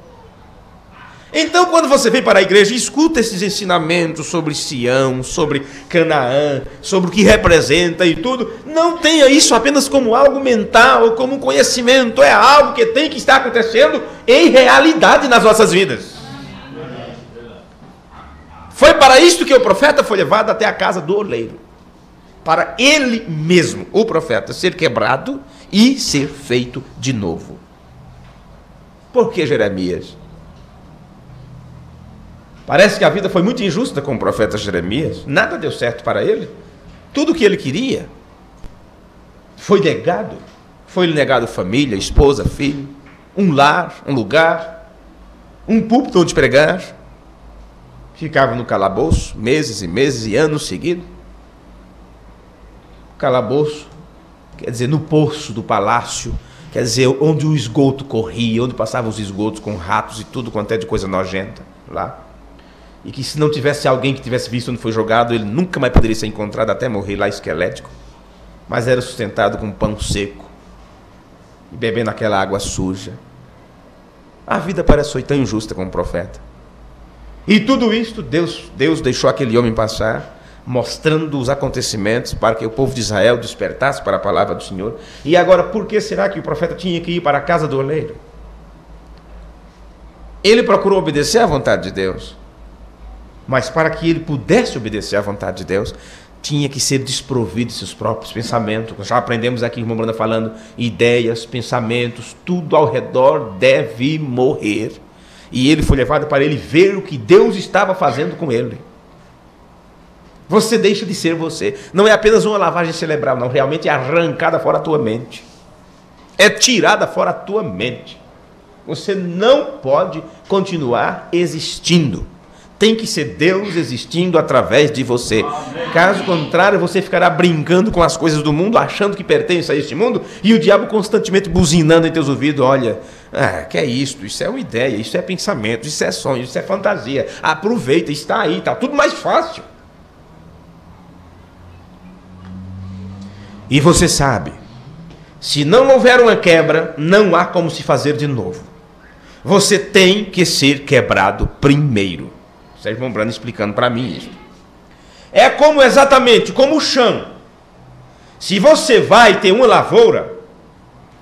Então, quando você vem para a igreja e escuta esses ensinamentos sobre Sião, sobre Canaã, sobre o que representa e tudo, não tenha isso apenas como algo mental, como um conhecimento. É algo que tem que estar acontecendo em realidade nas nossas vidas. Foi para isto que o profeta foi levado até a casa do oleiro. Para ele mesmo, o profeta, ser quebrado e ser feito de novo. Por que Jeremias? Parece que a vida foi muito injusta com o profeta Jeremias. Nada deu certo para ele. Tudo o que ele queria foi negado. Foi-lhe negado família, esposa, filho, um lar, um lugar, um púlpito onde pregar. Ficava no calabouço meses e meses e anos seguidos. Calabouço, quer dizer, no poço do palácio, quer dizer, onde o esgoto corria, onde passavam os esgotos com ratos e tudo quanto é de coisa nojenta lá. E que se não tivesse alguém que tivesse visto onde foi jogado, ele nunca mais poderia ser encontrado até morrer lá esquelético. Mas era sustentado com pão seco e bebendo aquela água suja. A vida parece foi tão injusta como o profeta. E tudo isto Deus deixou aquele homem passar, mostrando os acontecimentos para que o povo de Israel despertasse para a palavra do Senhor. E agora, por que será que o profeta tinha que ir para a casa do oleiro? Ele procurou obedecer à vontade de Deus, mas para que ele pudesse obedecer à vontade de Deus, tinha que ser desprovido de seus próprios pensamentos. Já aprendemos aqui, o irmão Branda falando, ideias, pensamentos, tudo ao redor deve morrer. E ele foi levado para ele ver o que Deus estava fazendo com ele. Você deixa de ser você. Não é apenas uma lavagem cerebral, não. Realmente é arrancada fora a tua mente. É tirada fora a tua mente. Você não pode continuar existindo. Tem que ser Deus existindo através de você. Caso contrário, você ficará brincando com as coisas do mundo, achando que pertence a este mundo, e o diabo constantemente buzinando em teus ouvidos: olha, que é isto? Isso é uma ideia, isso é pensamento, isso é sonho, isso é fantasia. Aproveita, está aí, está tudo mais fácil. E você sabe, se não houver uma quebra, não há como se fazer de novo. Você tem que ser quebrado primeiro. Sérgio Mombrando explicando para mim isso. É como exatamente como o chão. Se você vai ter uma lavoura,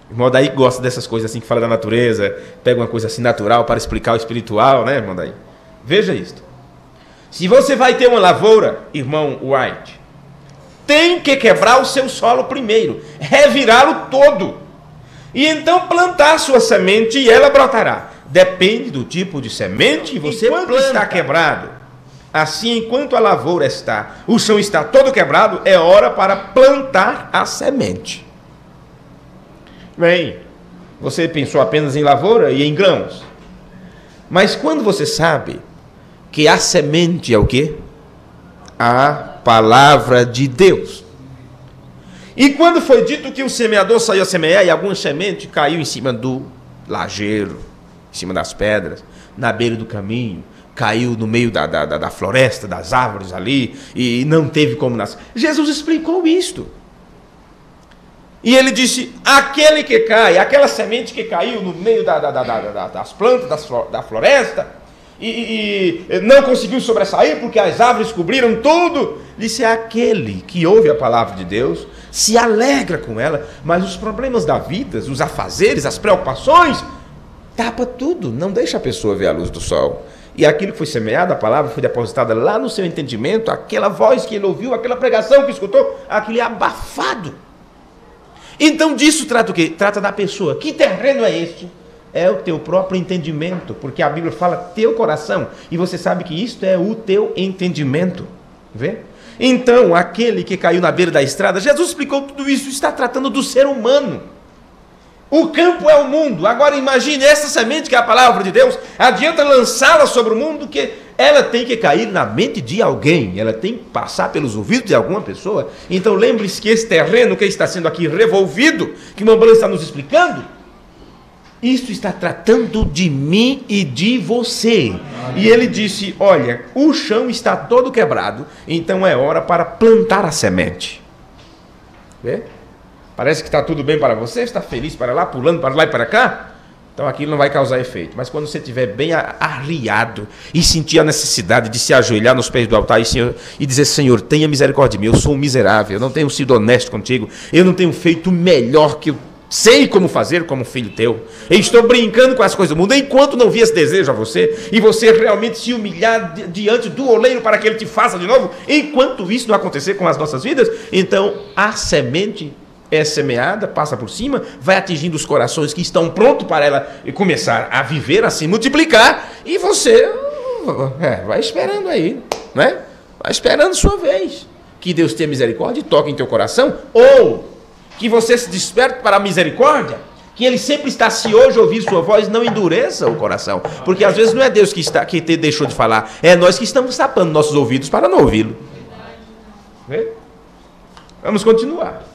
o irmão Daí gosta dessas coisas assim que fala da natureza, pega uma coisa assim natural para explicar o espiritual, né, irmão Daí? Veja isto. Se você vai ter uma lavoura, irmão White, tem que quebrar o seu solo primeiro, revirá-lo todo, e então plantar sua semente e ela brotará. Depende do tipo de semente que você planta. Está quebrado, assim enquanto a lavoura está, o chão está todo quebrado, é hora para plantar a semente. Bem, você pensou apenas em lavoura e em grãos, mas quando você sabe que a semente é o quê? A palavra de Deus. E quando foi dito que o semeador saiu a semear e alguma semente caiu em cima do lajeiro, em cima das pedras, na beira do caminho, caiu no meio da floresta, das árvores ali, e não teve como nascer. Jesus explicou isto. E ele disse, aquele que cai, aquela semente que caiu no meio das plantas, da floresta, e não conseguiu sobressair porque as árvores cobriram tudo, disse, é aquele que ouve a palavra de Deus, se alegra com ela, mas os problemas da vida, os afazeres, as preocupações, tapa tudo, não deixa a pessoa ver a luz do sol. E aquilo que foi semeado, a palavra foi depositada lá no seu entendimento, aquela voz que ele ouviu, aquela pregação que escutou, aquele abafado. Então disso trata o quê? Trata da pessoa. Que terreno é este? É o teu próprio entendimento, porque a Bíblia fala teu coração, e você sabe que isto é o teu entendimento. Vê? Então, aquele que caiu na beira da estrada, Jesus explicou tudo isso, está tratando do ser humano. O campo é o mundo. Agora imagine essa semente que é a palavra de Deus, adianta lançá-la sobre o mundo, que ela tem que cair na mente de alguém, ela tem que passar pelos ouvidos de alguma pessoa. Então lembre-se que esse terreno que está sendo aqui revolvido, que o Mambrão está nos explicando, isso está tratando de mim e de você. E ele disse, olha, o chão está todo quebrado, então é hora para plantar a semente. Vê? Parece que está tudo bem para você, está feliz para lá, pulando para lá e para cá, então aquilo não vai causar efeito. Mas quando você estiver bem arriado e sentir a necessidade de se ajoelhar nos pés do altar e dizer, Senhor, tenha misericórdia de mim, eu sou um miserável, eu não tenho sido honesto contigo, eu não tenho feito o melhor que eu sei como fazer como filho teu, eu estou brincando com as coisas do mundo, enquanto não vi esse desejo a você, e você realmente se humilhar diante do oleiro para que ele te faça de novo, enquanto isso não acontecer com as nossas vidas, então a semente é semeada, passa por cima, vai atingindo os corações que estão prontos para ela começar a viver, a se multiplicar, e você vai esperando aí, né? Vai esperando sua vez, que Deus tenha misericórdia e toque em teu coração, ou que você se desperte para a misericórdia, que Ele sempre está, se hoje ouvir sua voz, não endureça o coração, porque às vezes não é Deus que te deixou de falar, é nós que estamos tapando nossos ouvidos para não ouvi-lo. Vamos continuar.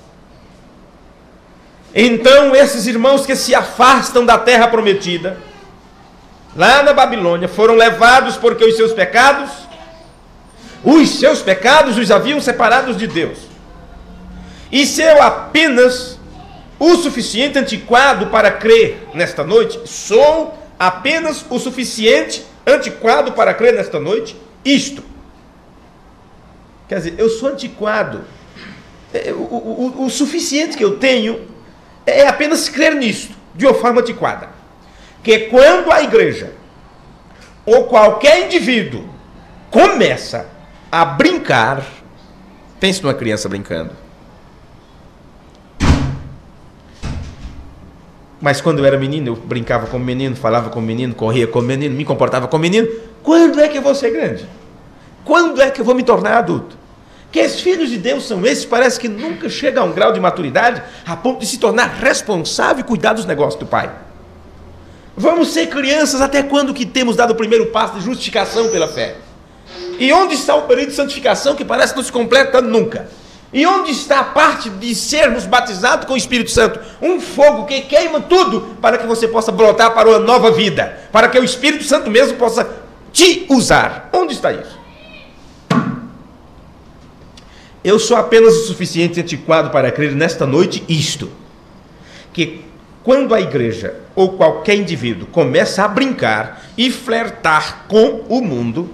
Então esses irmãos que se afastam da terra prometida, lá na Babilônia, foram levados porque os seus pecados os haviam separados de Deus. E se eu apenas o suficiente antiquado para crer nesta noite, sou apenas o suficiente antiquado para crer nesta noite, isto. Quer dizer, eu sou antiquado. O suficiente que eu tenho é apenas crer nisto, de uma forma antiquada. Que quando a igreja, ou qualquer indivíduo, começa a brincar, pense numa criança brincando. Mas quando eu era menino, eu brincava como menino, falava como menino, corria como menino, me comportava como menino. Quando é que eu vou ser grande? Quando é que eu vou me tornar adulto? Que os filhos de Deus são esses, parece que nunca chega a um grau de maturidade a ponto de se tornar responsável e cuidar dos negócios do Pai. Vamos ser crianças até quando que temos dado o primeiro passo de justificação pela fé? E onde está o período de santificação que parece que não se completa nunca? E onde está a parte de sermos batizados com o Espírito Santo? Um fogo que queima tudo para que você possa brotar para uma nova vida, para que o Espírito Santo mesmo possa te usar. Onde está isso? Eu sou apenas o suficiente antiquado para crer nesta noite isto, que quando a igreja ou qualquer indivíduo começa a brincar e flertar com o mundo,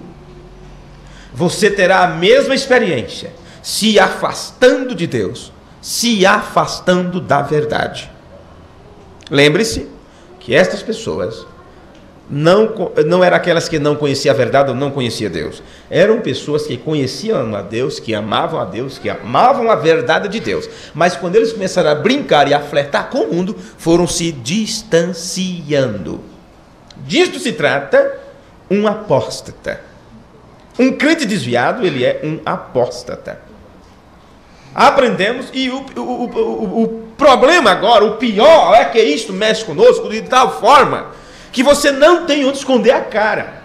você terá a mesma experiência, se afastando de Deus, se afastando da verdade. Lembre-se que estas pessoas não eram aquelas que não conheciam a verdade ou não conheciam Deus. Eram pessoas que conheciam a Deus, que amavam a verdade de Deus. Mas quando eles começaram a brincar e a flertar com o mundo, foram se distanciando. Disto se trata um apóstata. Um crente desviado, ele é um apóstata. Aprendemos, e o problema agora, o pior é que isto mexe conosco de tal forma que você não tem onde esconder a cara.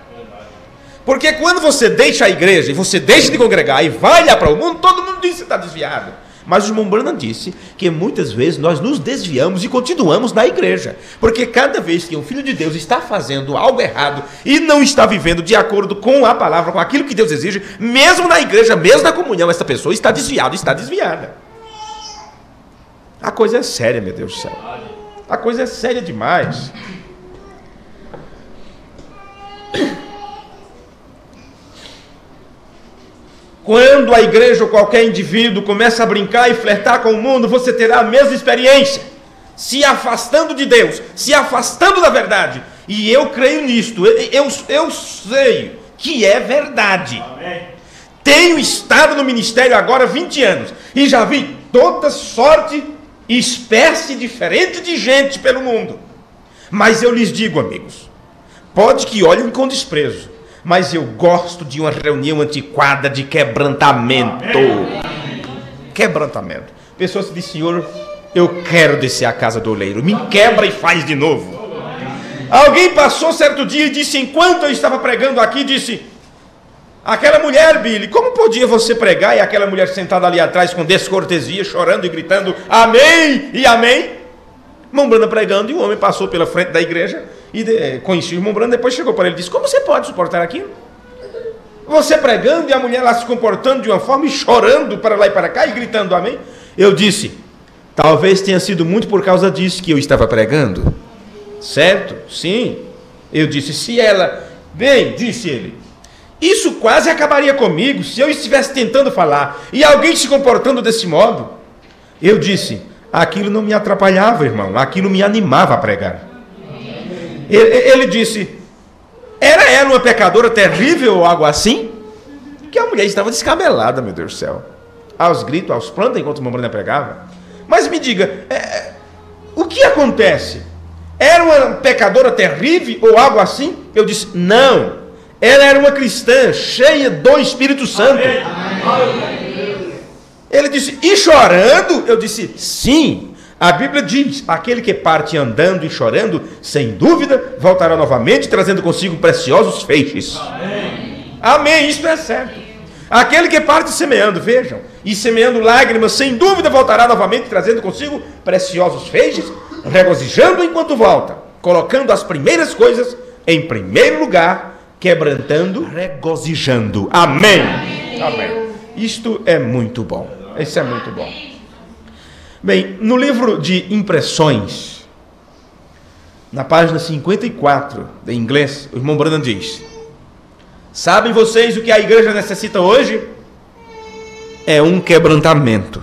Porque quando você deixa a igreja e você deixa de congregar e vai lá para o mundo, todo mundo diz que você está desviado. Mas o irmão Branham disse que muitas vezes nós nos desviamos e continuamos na igreja. Porque cada vez que um filho de Deus está fazendo algo errado e não está vivendo de acordo com a palavra, com aquilo que Deus exige, mesmo na igreja, mesmo na comunhão, essa pessoa está desviada, está desviada. A coisa é séria, meu Deus do céu. A coisa é séria demais. Quando a igreja ou qualquer indivíduo começa a brincar e flertar com o mundo, você terá a mesma experiência, se afastando de Deus, se afastando da verdade. E eu creio nisto, eu sei que é verdade. Amém. Tenho estado no ministério agora há 20 anos e já vi toda sorte e espécie diferente de gente pelo mundo. Mas eu lhes digo, amigos, pode que olhem com desprezo, mas eu gosto de uma reunião antiquada de quebrantamento. Quebrantamento. Pessoas dizem, Senhor, eu quero descer à casa do oleiro. Me quebra e faz de novo. Alguém passou certo dia e disse, enquanto eu estava pregando aqui, disse, aquela mulher, Billy, como podia você pregar e aquela mulher sentada ali atrás com descortesia, chorando e gritando, amém e amém? Irmão Branham pregando e um homem passou pela frente da igreja e conhecia o irmão Branham, depois chegou para ele e disse, como você pode suportar aquilo? Você pregando e a mulher lá se comportando de uma forma e chorando para lá e para cá e gritando amém? Eu disse, talvez tenha sido muito por causa disso que eu estava pregando. Certo? Sim. Eu disse, se ela... Bem, disse ele, isso quase acabaria comigo se eu estivesse tentando falar e alguém se comportando desse modo. Eu disse, aquilo não me atrapalhava, irmão, aquilo me animava a pregar. Ele disse, era ela uma pecadora terrível ou algo assim? Que a mulher estava descabelada, meu Deus do céu. Aos gritos, aos prantos, enquanto o irmão Branham pregava. Mas me diga, o que acontece? Era uma pecadora terrível ou algo assim? Eu disse, não. Ela era uma cristã cheia do Espírito Santo. Amém. Ele disse, e chorando? Eu disse, sim. A Bíblia diz, aquele que parte andando e chorando, sem dúvida, voltará novamente, trazendo consigo preciosos feixes. Amém. Amém, isto é certo. Aquele que parte semeando, vejam, e semeando lágrimas, sem dúvida voltará novamente, trazendo consigo preciosos feixes, regozijando enquanto volta, colocando as primeiras coisas em primeiro lugar, quebrantando, regozijando. Amém. Amém. Isto é muito bom. Isso é muito bom. Bem, no livro de Impressões, na página 54, em inglês, o irmão Branham diz, sabem vocês o que a igreja necessita hoje? É um quebrantamento.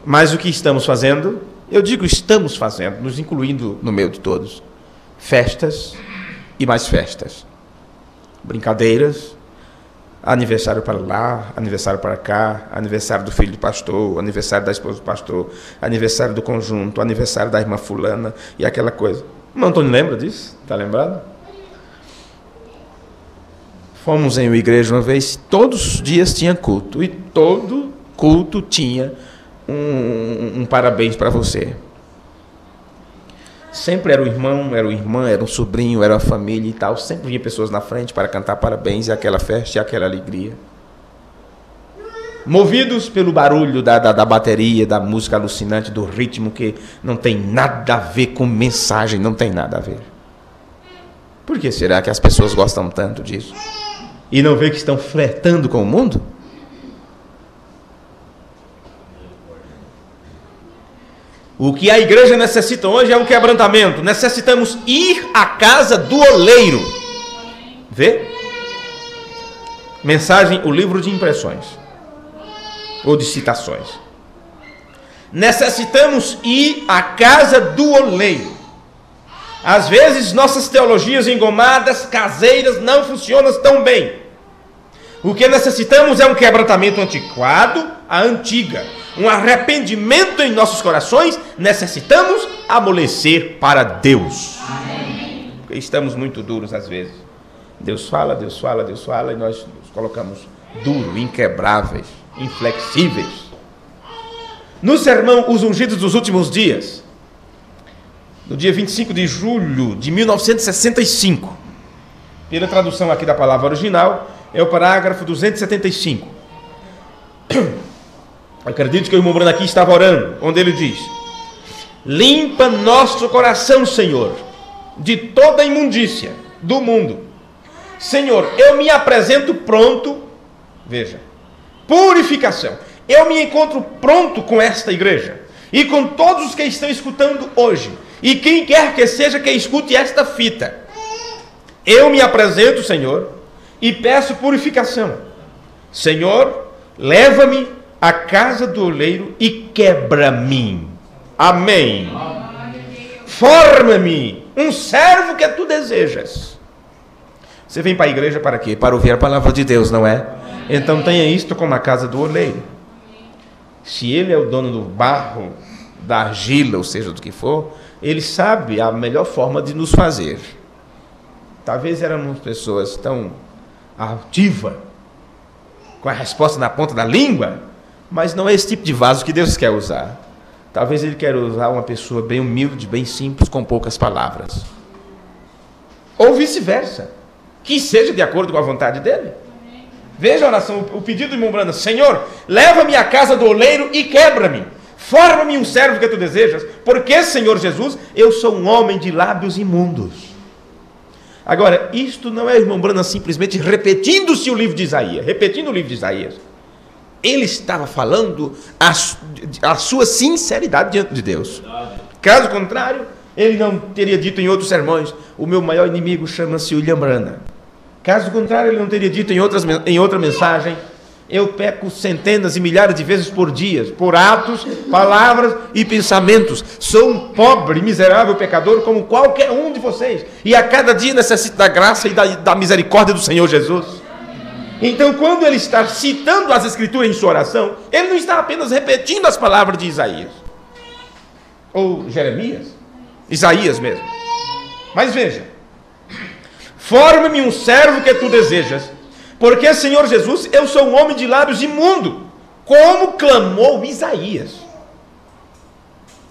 Mas o que estamos fazendo? Eu digo estamos fazendo, nos incluindo no meio de todos. Festas e mais festas. Brincadeiras. Aniversário para lá, aniversário para cá, aniversário do filho do pastor, aniversário da esposa do pastor, aniversário do conjunto, aniversário da irmã fulana e aquela coisa. O Antônio lembra disso? Está lembrado? Fomos em uma igreja uma vez, todos os dias tinha culto, e todo culto tinha um parabéns para você. Sempre era o irmão, era a irmã, era um sobrinho, era a família e tal. Sempre vinha pessoas na frente para cantar parabéns, e aquela festa e aquela alegria. Movidos pelo barulho da bateria, da música alucinante, do ritmo que não tem nada a ver com mensagem, não tem nada a ver. Por que será que as pessoas gostam tanto disso? E não vê que estão flertando com o mundo? O que a igreja necessita hoje é um quebrantamento. Necessitamos ir à casa do oleiro. Vê? Mensagem, o livro de Impressões. Ou de Citações. necessitamos ir à casa do oleiro. Às vezes nossas teologias engomadas, caseiras, não funcionam tão bem. O que necessitamos é um quebrantamento antiquado, a antiga, um arrependimento em nossos corações. Necessitamos amolecer para Deus. Amém. Porque estamos muito duros às vezes. Deus fala, Deus fala, Deus fala, e nós nos colocamos duros, inquebráveis, inflexíveis. No sermão Os Ungidos dos Últimos Dias, no dia 25 de julho de 1965, pela tradução aqui da palavra original, é o parágrafo 275. Acredito que o irmão Bruno aqui estava orando, onde ele diz: limpa nosso coração, Senhor, de toda imundícia do mundo. Senhor, eu me apresento pronto, veja, purificação. Eu me encontro pronto com esta igreja e com todos os que estão escutando hoje, e quem quer que seja que escute esta fita. Eu me apresento, Senhor, e peço purificação. Senhor, leva-me à casa do oleiro e quebra-me. Amém. Forma-me um servo que tu desejas. Você vem para a igreja para quê? Para ouvir a palavra de Deus, não é? Então tenha isto como a casa do oleiro. Se ele é o dono do barro, da argila, ou seja, do que for, ele sabe a melhor forma de nos fazer. Talvez éramos pessoas tão altivas, com a resposta na ponta da língua, mas não é esse tipo de vaso que Deus quer usar. Talvez Ele quer usar uma pessoa bem humilde, bem simples, com poucas palavras. Ou vice-versa, que seja de acordo com a vontade dEle. Veja a oração, o pedido de irmão Brana: Senhor, leva-me à casa do oleiro e quebra-me. Forma-me um servo que tu desejas, porque, Senhor Jesus, eu sou um homem de lábios imundos. Agora, isto não é, irmão Brana, simplesmente repetindo-se o livro de Isaías, repetindo o livro de Isaías. Ele estava falando a sua sinceridade diante de Deus. Caso contrário, ele não teria dito em outros sermões: o meu maior inimigo chama-se William Brana. Caso contrário, ele não teria dito em outra mensagem: eu peco centenas e milhares de vezes por dia, por atos, palavras e pensamentos. Sou um pobre, miserável pecador como qualquer um de vocês, e a cada dia necessito da graça e da misericórdia do Senhor Jesus. Então, quando ele está citando as Escrituras em sua oração, ele não está apenas repetindo as palavras de Isaías ou Jeremias, Isaías mesmo. Mas veja: forma-me um servo que tu desejas, porque, Senhor Jesus, eu sou um homem de lábios imundo, como clamou Isaías.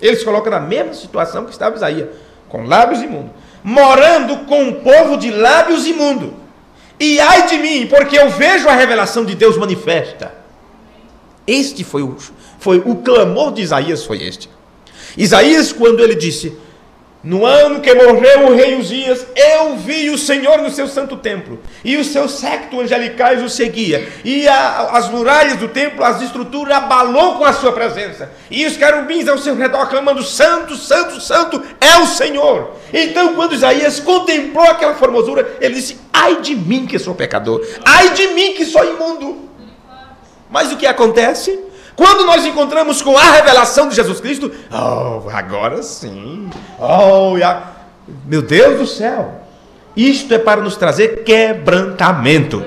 Ele se coloca na mesma situação que estava Isaías, com lábios imundos, morando com um povo de lábios imundos. E ai de mim, porque eu vejo a revelação de Deus manifesta. Este foi o clamor de Isaías, foi este. Isaías, quando ele disse: no ano que morreu o rei Uzias, eu vi o Senhor no seu santo templo, e os seus séquitos angelicais o seguia, e as muralhas do templo, as estruturas abalou com a sua presença, e os querubins ao seu redor clamando: santo, santo, santo é o Senhor. Então, quando Isaías contemplou aquela formosura, ele disse: ai de mim que sou pecador, ai de mim que sou imundo. Mas o que acontece? Quando nós encontramos com a revelação de Jesus Cristo, agora sim, meu Deus do céu, isto é para nos trazer quebrantamento,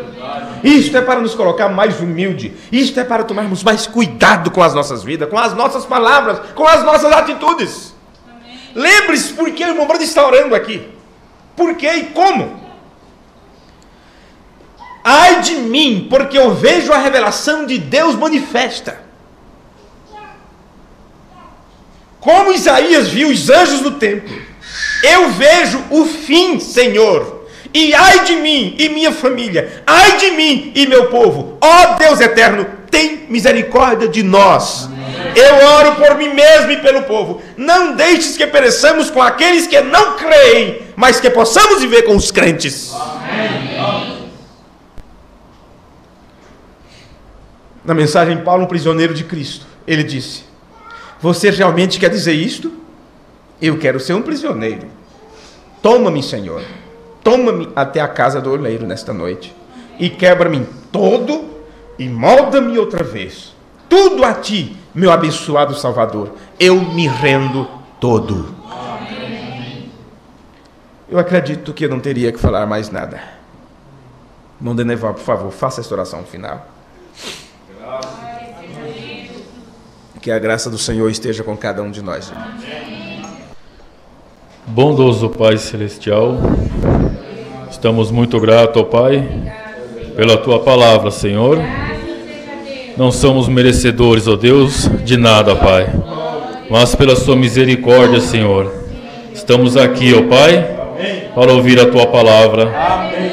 isto é para nos colocar mais humilde, isto é para tomarmos mais cuidado com as nossas vidas, com as nossas palavras, com as nossas atitudes. Lembre-se por que o irmão Brando está orando aqui, por que e como. Ai de mim, porque eu vejo a revelação de Deus manifesta. Como Isaías viu os anjos no templo, eu vejo o fim, Senhor. E ai de mim e minha família, ai de mim e meu povo. Ó Deus eterno, tem misericórdia de nós. Amém. Eu oro por mim mesmo e pelo povo. Não deixes que pereçamos com aqueles que não creem, mas que possamos viver com os crentes. Amém. Na mensagem, Paulo, um prisioneiro de Cristo, ele disse: você realmente quer dizer isto? Eu quero ser um prisioneiro. Toma-me, Senhor. Toma-me até a casa do oleiro nesta noite. E quebra-me todo e molda-me outra vez. tudo a ti, meu abençoado Salvador. Eu me rendo todo. Eu acredito que eu não teria que falar mais nada. Irmão Deneval, por favor, faça esta oração final. Que a graça do Senhor esteja com cada um de nós. Bondoso Pai Celestial, estamos muito gratos, ó Pai, pela Tua palavra, Senhor. Não somos merecedores, ó Deus, de nada, Pai, mas pela Sua misericórdia, Senhor, estamos aqui, ó Pai, para ouvir a Tua palavra.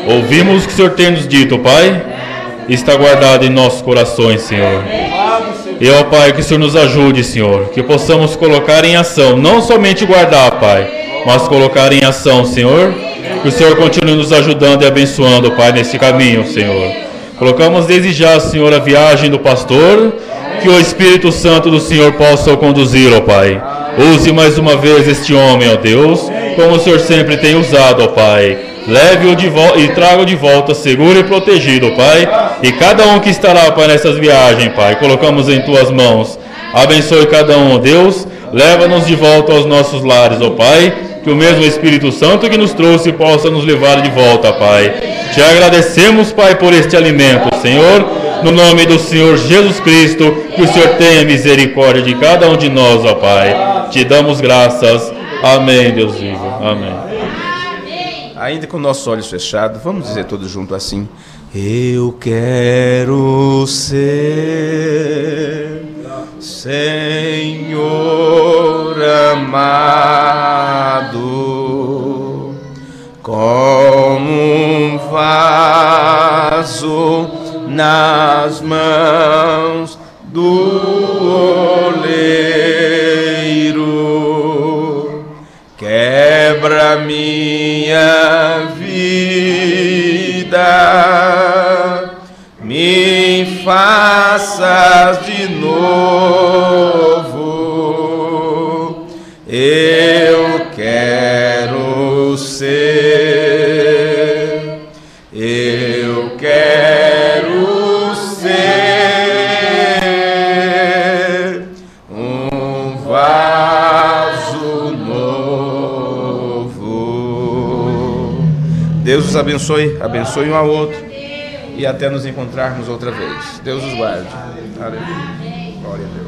Ouvimos o que o Senhor tem nos dito, Pai, e está guardado em nossos corações, Senhor. E, ó Pai, que o Senhor nos ajude, Senhor, que possamos colocar em ação, não somente guardar, Pai, mas colocar em ação, Senhor, que o Senhor continue nos ajudando e abençoando, Pai, nesse caminho, Senhor. Colocamos desde já, Senhor, a viagem do pastor, que o Espírito Santo do Senhor possa o conduzir, ó Pai. Use mais uma vez este homem, ó Deus, como o Senhor sempre tem usado, ó Pai. Leve-o de volta e traga-o de volta seguro e protegido, Pai. E cada um que estará, Pai, nessas viagens, Pai, colocamos em Tuas mãos. Abençoe cada um, ó Deus. Leva-nos de volta aos nossos lares, ó Pai. Que o mesmo Espírito Santo que nos trouxe possa nos levar de volta, Pai. Te agradecemos, Pai, por este alimento, Senhor. No nome do Senhor Jesus Cristo, que o Senhor tenha misericórdia de cada um de nós, ó Pai. Te damos graças. Amém, Deus vivo. Amém. Ainda com nossos olhos fechados, vamos dizer todos juntos assim: eu quero ser Senhor amado, como um vaso nas mãos do oleiro. Quebra minha vida, me faças de novo. Eu quero ser, eu quero ser um vaso novo. Deus os abençoe, abençoe um ao outro e até nos encontrarmos outra vez. Deus os guarde. Aleluia. Glória a Deus.